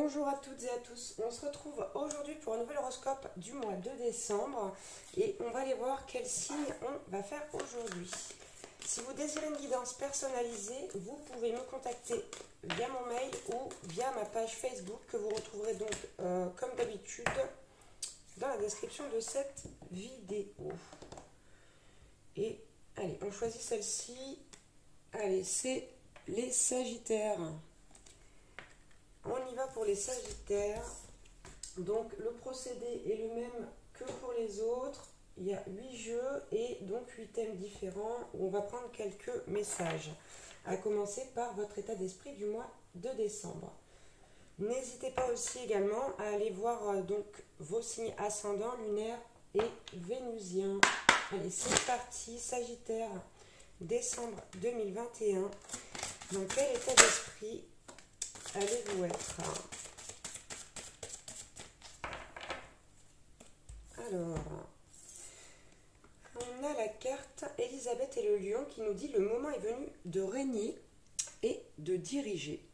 Bonjour à toutes et à tous, on se retrouve aujourd'hui pour un nouvel horoscope du mois de décembre et on va aller voir quel signe on va faire aujourd'hui. Si vous désirez une guidance personnalisée, vous pouvez me contacter via mon mail ou via ma page Facebook que vous retrouverez donc comme d'habitude dans la description de cette vidéo. Et allez, on choisit celle-ci. Allez, c'est les Sagittaires. On y va pour les Sagittaires. Donc le procédé est le même que pour les autres. Il y a 8 jeux et donc 8 thèmes différents où on va prendre quelques messages. À commencer par votre état d'esprit du mois de décembre. N'hésitez pas aussi également à aller voir donc vos signes ascendants, lunaires et vénusiens. Allez, c'est parti, Sagittaire, décembre 2021. Dans quel état d'esprit allez-vous être? Alors, on a la carte Elisabeth et le lion qui nous dit le moment est venu de régner et de diriger.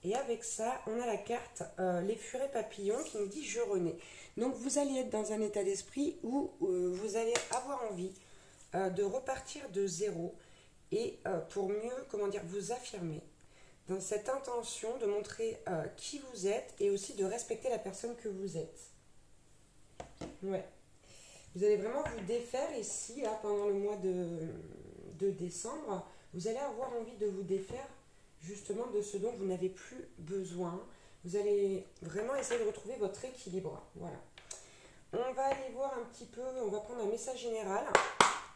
Et avec ça, on a la carte les furets papillons qui nous dit je renais. Donc vous allez être dans un état d'esprit où vous allez avoir envie de repartir de zéro et pour mieux, comment dire, vous affirmer. Dans cette intention de montrer qui vous êtes et aussi de respecter la personne que vous êtes. Ouais. Vous allez vraiment vous défaire ici, là, pendant le mois de décembre. Vous allez avoir envie de vous défaire justement de ce dont vous n'avez plus besoin. Vous allez vraiment essayer de retrouver votre équilibre. Voilà. On va aller voir un petit peu, on va prendre un message général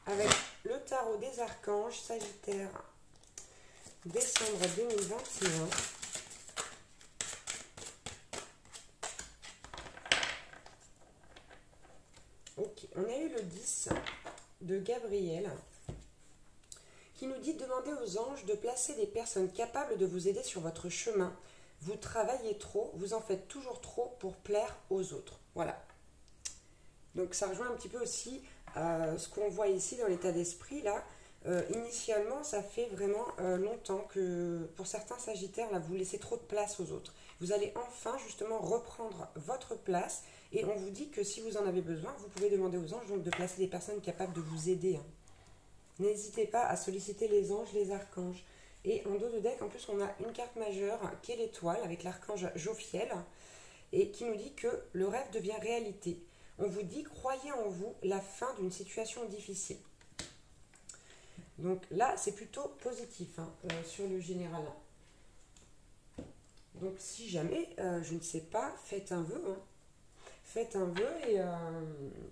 avec le tarot des archanges, Sagittaire. Décembre 2021. Ok, on a eu le 10 de Gabriel qui nous dit demander aux anges de placer des personnes capables de vous aider sur votre chemin. Vous travaillez trop, vous en faites toujours trop pour plaire aux autres. Voilà. Donc ça rejoint un petit peu aussi ce qu'on voit ici dans l'état d'esprit là. Initialement, ça fait vraiment longtemps que pour certains Sagittaires, là, vous laissez trop de place aux autres. Vous allez enfin justement reprendre votre place et on vous dit que si vous en avez besoin, vous pouvez demander aux anges donc, de placer des personnes capables de vous aider. Hein. N'hésitez pas à solliciter les anges, les archanges. Et en dos de deck, en plus, on a une carte majeure qui est l'étoile avec l'archange Jophiel et qui nous dit que le rêve devient réalité. On vous dit, croyez en vous, la fin d'une situation difficile. Donc là, c'est plutôt positif hein, sur le général. Donc si jamais, je ne sais pas, faites un vœu. Hein. Faites un vœu, et,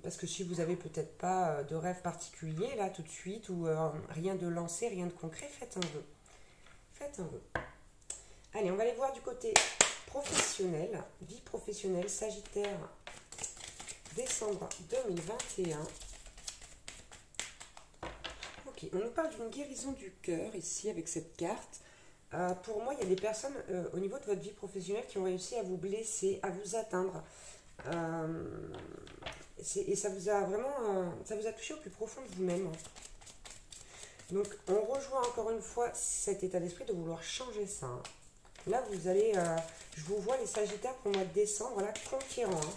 parce que si vous n'avez peut-être pas de rêve particulier, là, tout de suite, ou rien de lancé, rien de concret, faites un vœu. Faites un vœu. Allez, on va aller voir du côté professionnel, vie professionnelle, Sagittaire, décembre 2021. Ok, on nous parle d'une guérison du cœur ici avec cette carte. Pour moi, il y a des personnes au niveau de votre vie professionnelle qui ont réussi à vous blesser, à vous atteindre. Et ça vous a vraiment ça vous a touché au plus profond de vous-même. Donc, on rejoint encore une fois cet état d'esprit de vouloir changer ça. Hein. Là, vous allez, je vous vois les Sagittaires pour le mois de décembre, là, conquérants. Hein.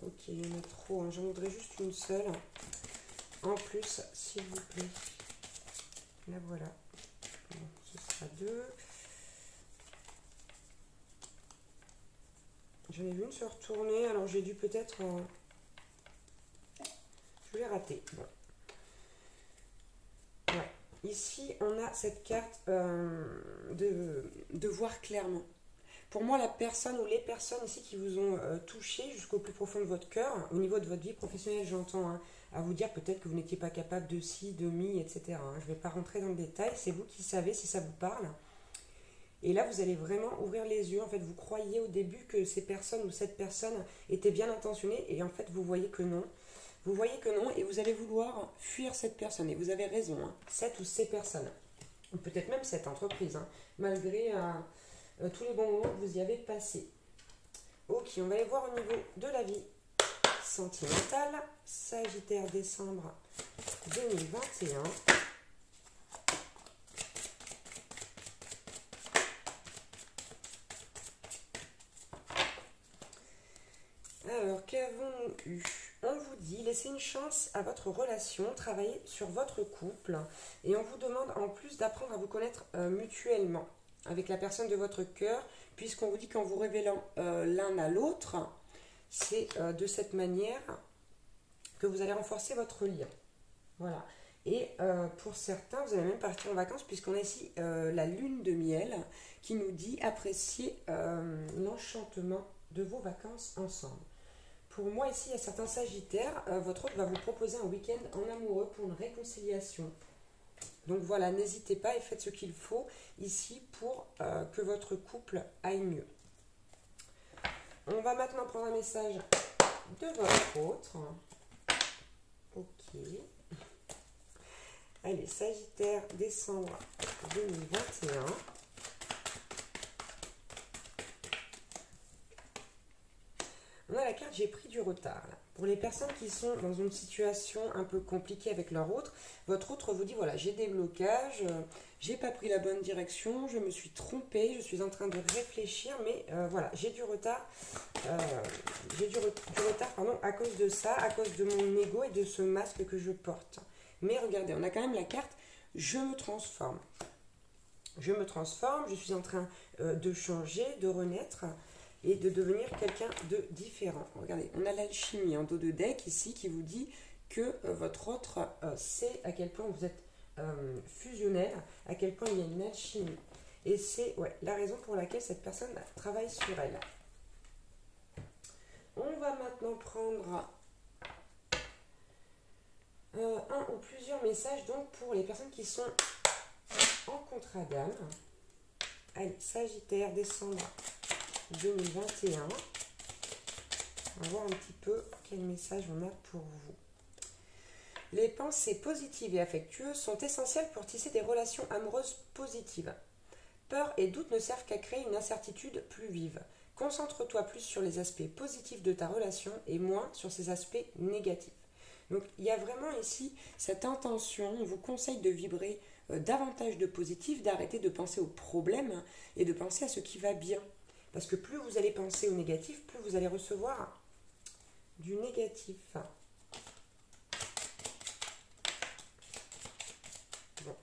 Ok, il y en a trop, hein. J'en voudrais juste une seule. En plus, s'il vous plaît. La voilà. Bon, ce sera 2. J'en ai vu une se retourner, alors j'ai dû peut-être... Je l'ai raté. Bon. Ouais. Ici, on a cette carte de voir clairement. Pour moi, la personne ou les personnes ici qui vous ont touché jusqu'au plus profond de votre cœur, au niveau de votre vie professionnelle, j'entends, hein, à vous dire peut-être que vous n'étiez pas capable de ci, de mi, etc. Hein. Je ne vais pas rentrer dans le détail, c'est vous qui savez si ça vous parle. Et là, vous allez vraiment ouvrir les yeux. En fait, vous croyez au début que ces personnes ou cette personne était bien intentionnée et en fait, vous voyez que non. Vous voyez que non et vous allez vouloir fuir cette personne. Et vous avez raison, hein, cette ou ces personnes. Ou peut-être même cette entreprise, hein, malgré tous les bons moments que vous y avez passés. Ok, on va aller voir au niveau de la vie sentimentale. Sagittaire, décembre 2021. Alors, qu'avons-nous eu? On vous dit, laissez une chance à votre relation, travaillez sur votre couple et on vous demande en plus d'apprendre à vous connaître mutuellement avec la personne de votre cœur, puisqu'on vous dit qu'en vous révélant l'un à l'autre, c'est de cette manière que vous allez renforcer votre lien. Voilà. Et pour certains, vous allez même partir en vacances, puisqu'on a ici la lune de miel qui nous dit apprécier l'enchantement de vos vacances ensemble. Pour moi, ici, il y a certains sagittaires, votre hôte va vous proposer un week-end en amoureux pour une réconciliation. Donc voilà, n'hésitez pas et faites ce qu'il faut ici pour que votre couple aille mieux. On va maintenant prendre un message de votre hôte. Ok. Allez, Sagittaire, décembre 2021. On a la carte j'ai pris du retard. Là. Pour les personnes qui sont dans une situation un peu compliquée avec leur autre, votre autre vous dit voilà, j'ai des blocages, j'ai pas pris la bonne direction, je me suis trompée, je suis en train de réfléchir, mais voilà, j'ai du retard. Pardon, à cause de ça, à cause de mon ego et de ce masque que je porte. Mais regardez, on a quand même la carte je me transforme. Je me transforme, je suis en train de changer, de renaître et de devenir quelqu'un de différent. Regardez, on a l'alchimie en dos de deck ici qui vous dit que votre autre sait à quel point vous êtes fusionnel, à quel point il y a une alchimie. Et c'est la raison pour laquelle cette personne travaille sur elle. On va maintenant prendre un ou plusieurs messages donc pour les personnes qui sont en contrat d'âme. Allez, Sagittaire, décembre 2021. On va voir un petit peu quel message on a pour vous. Les pensées positives et affectueuses sont essentielles pour tisser des relations amoureuses positives. Peur et doute ne servent qu'à créer une incertitude plus vive. Concentre-toi plus sur les aspects positifs de ta relation et moins sur ses aspects négatifs. Donc il y a vraiment ici cette intention, on vous conseille de vibrer davantage de positif, d'arrêter de penser aux problèmes et de penser à ce qui va bien. Parce que plus vous allez penser au négatif, plus vous allez recevoir du négatif. Bon.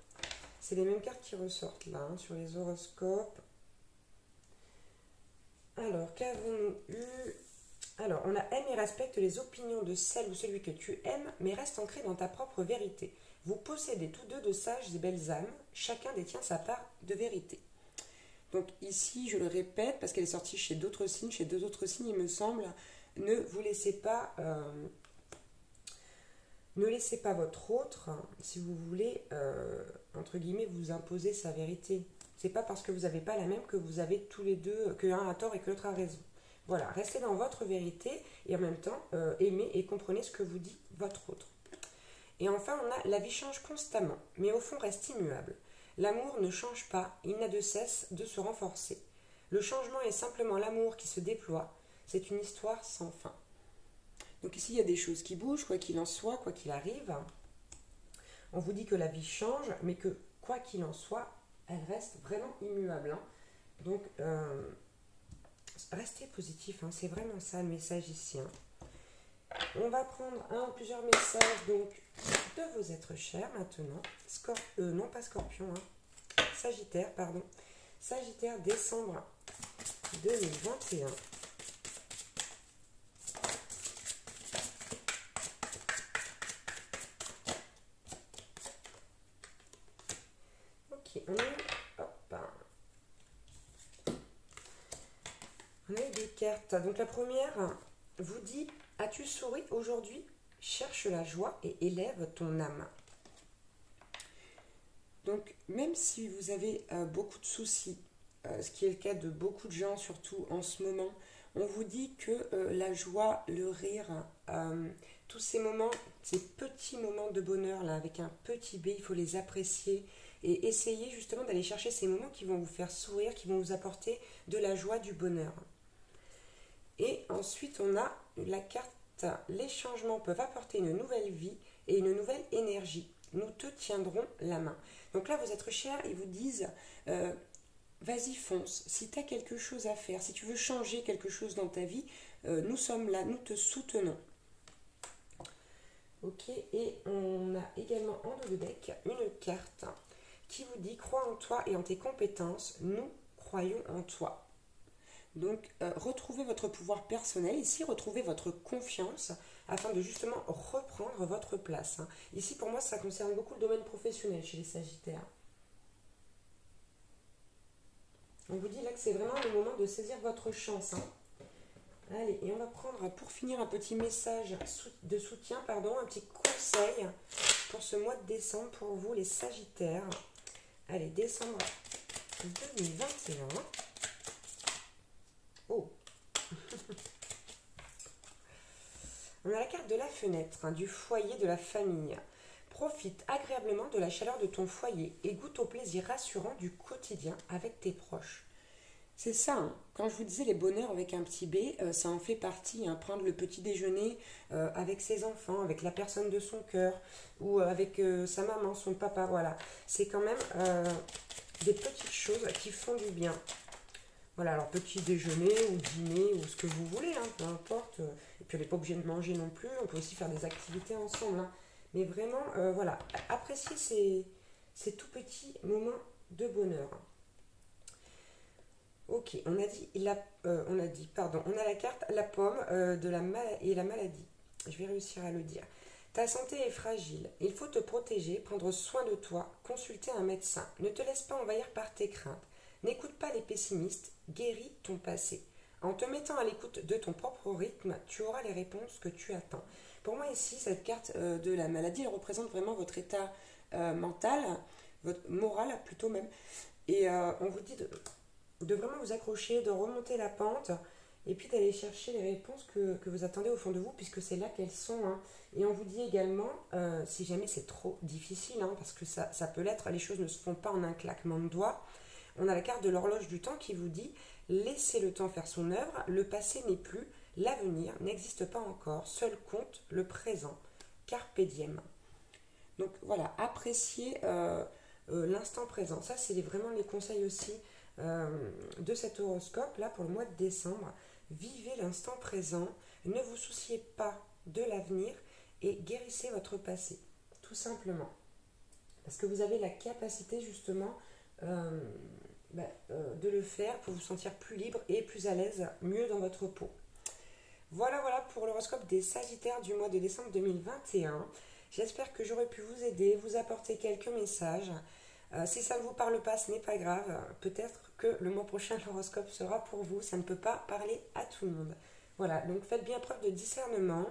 C'est les mêmes cartes qui ressortent là, hein, sur les horoscopes. Alors, qu'avons-nous eu? Alors, on a aime et respecte les opinions de celle ou celui que tu aimes, mais reste ancré dans ta propre vérité. Vous possédez tous deux de sages et belles âmes, chacun détient sa part de vérité. Donc ici, je le répète, parce qu'elle est sortie chez d'autres signes, chez deux autres signes, il me semble, ne laissez pas votre autre, si vous voulez, entre guillemets, vous imposer sa vérité. C'est pas parce que vous n'avez pas la même que vous avez tous les deux, que l'un a tort et que l'autre a raison. Voilà, restez dans votre vérité et en même temps, aimez et comprenez ce que vous dit votre autre. Et enfin, on a la vie change constamment, mais au fond reste immuable. L'amour ne change pas, il n'a de cesse de se renforcer. Le changement est simplement l'amour qui se déploie. C'est une histoire sans fin. Donc ici, il y a des choses qui bougent, quoi qu'il en soit, quoi qu'il arrive. On vous dit que la vie change, mais que quoi qu'il en soit, elle reste vraiment immuable. Hein. Donc, restez positif, hein, c'est vraiment ça le message ici. Hein. On va prendre un ou plusieurs messages donc de vos êtres chers maintenant. Non pas Scorpion, hein. Sagittaire, pardon. Sagittaire, décembre 2021. Ok, on a eu des cartes. Donc la première vous dit: as-tu souri aujourd'hui? Cherche la joie et élève ton âme. Donc, même si vous avez beaucoup de soucis, ce qui est le cas de beaucoup de gens, surtout en ce moment, on vous dit que la joie, le rire, tous ces moments, ces petits moments de bonheur, là, avec un petit B, il faut les apprécier et essayer justement d'aller chercher ces moments qui vont vous faire sourire, qui vont vous apporter de la joie, du bonheur. Et ensuite, on a la carte « Les changements peuvent apporter une nouvelle vie et une nouvelle énergie. Nous te tiendrons la main. » Donc là, vos êtres chers, ils vous disent vas-y, fonce. Si tu as quelque chose à faire, si tu veux changer quelque chose dans ta vie, nous sommes là, nous te soutenons. Ok, et on a également en dos de deck une carte qui vous dit: crois en toi et en tes compétences, nous croyons en toi. Donc, retrouvez votre pouvoir personnel, ici, retrouvez votre confiance afin de justement reprendre votre place. Ici, pour moi, ça concerne beaucoup le domaine professionnel chez les Sagittaires. On vous dit là que c'est vraiment le moment de saisir votre chance. Allez, et on va prendre pour finir un petit message de soutien, un petit conseil pour ce mois de décembre pour vous les Sagittaires. Allez, décembre 2021. Oh. On a la carte de la fenêtre, du foyer de la famille. Profite agréablement de la chaleur de ton foyer et goûte au plaisir rassurant du quotidien avec tes proches. C'est ça, quand je vous disais les bonheurs avec un petit B, ça en fait partie. Prendre le petit déjeuner avec ses enfants, avec la personne de son cœur, ou avec sa maman, son papa, voilà. C'est quand même des petites choses qui font du bien. Voilà, alors petit déjeuner ou dîner ou ce que vous voulez, peu importe. Et puis on n'est pas obligé de manger non plus, on peut aussi faire des activités ensemble. Mais vraiment, voilà, appréciez ces tout petits moments de bonheur. Ok, on a la carte la pomme et la maladie. Je vais réussir à le dire. Ta santé est fragile. Il faut te protéger, prendre soin de toi, consulter un médecin. Ne te laisse pas envahir par tes craintes. N'écoute pas les pessimistes, guéris ton passé. En te mettant à l'écoute de ton propre rythme, tu auras les réponses que tu attends. Pour moi ici, cette carte de la maladie, elle représente vraiment votre état mental, votre moral plutôt même. Et on vous dit de vraiment vous accrocher, de remonter la pente et puis d'aller chercher les réponses que vous attendez au fond de vous, puisque c'est là qu'elles sont. Et on vous dit également, si jamais c'est trop difficile, parce que ça peut l'être, les choses ne se font pas en un claquement de doigts, on a la carte de l'horloge du temps qui vous dit: laissez le temps faire son œuvre, le passé n'est plus, l'avenir n'existe pas encore, seul compte le présent, carpe diem. Donc voilà, appréciez l'instant présent. Ça, c'est vraiment les conseils aussi de cet horoscope là pour le mois de décembre. Vivez l'instant présent, ne vous souciez pas de l'avenir et guérissez votre passé, tout simplement. Parce que vous avez la capacité justement de le faire pour vous sentir plus libre et plus à l'aise, mieux dans votre peau. Voilà pour l'horoscope des Sagittaires du mois de décembre 2021. J'espère que j'aurai pu vous aider, vous apporter quelques messages. Si ça ne vous parle pas, ce n'est pas grave. Peut-être que le mois prochain, l'horoscope sera pour vous. Ça ne peut pas parler à tout le monde. Voilà, donc faites bien preuve de discernement.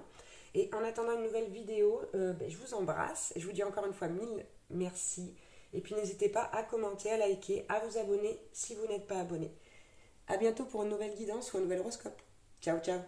Et en attendant une nouvelle vidéo, je vous embrasse. Je vous dis encore une fois 1000 merci. Et puis n'hésitez pas à commenter, à liker, à vous abonner si vous n'êtes pas abonné. À bientôt pour une nouvelle guidance ou un nouvel horoscope. Ciao, ciao.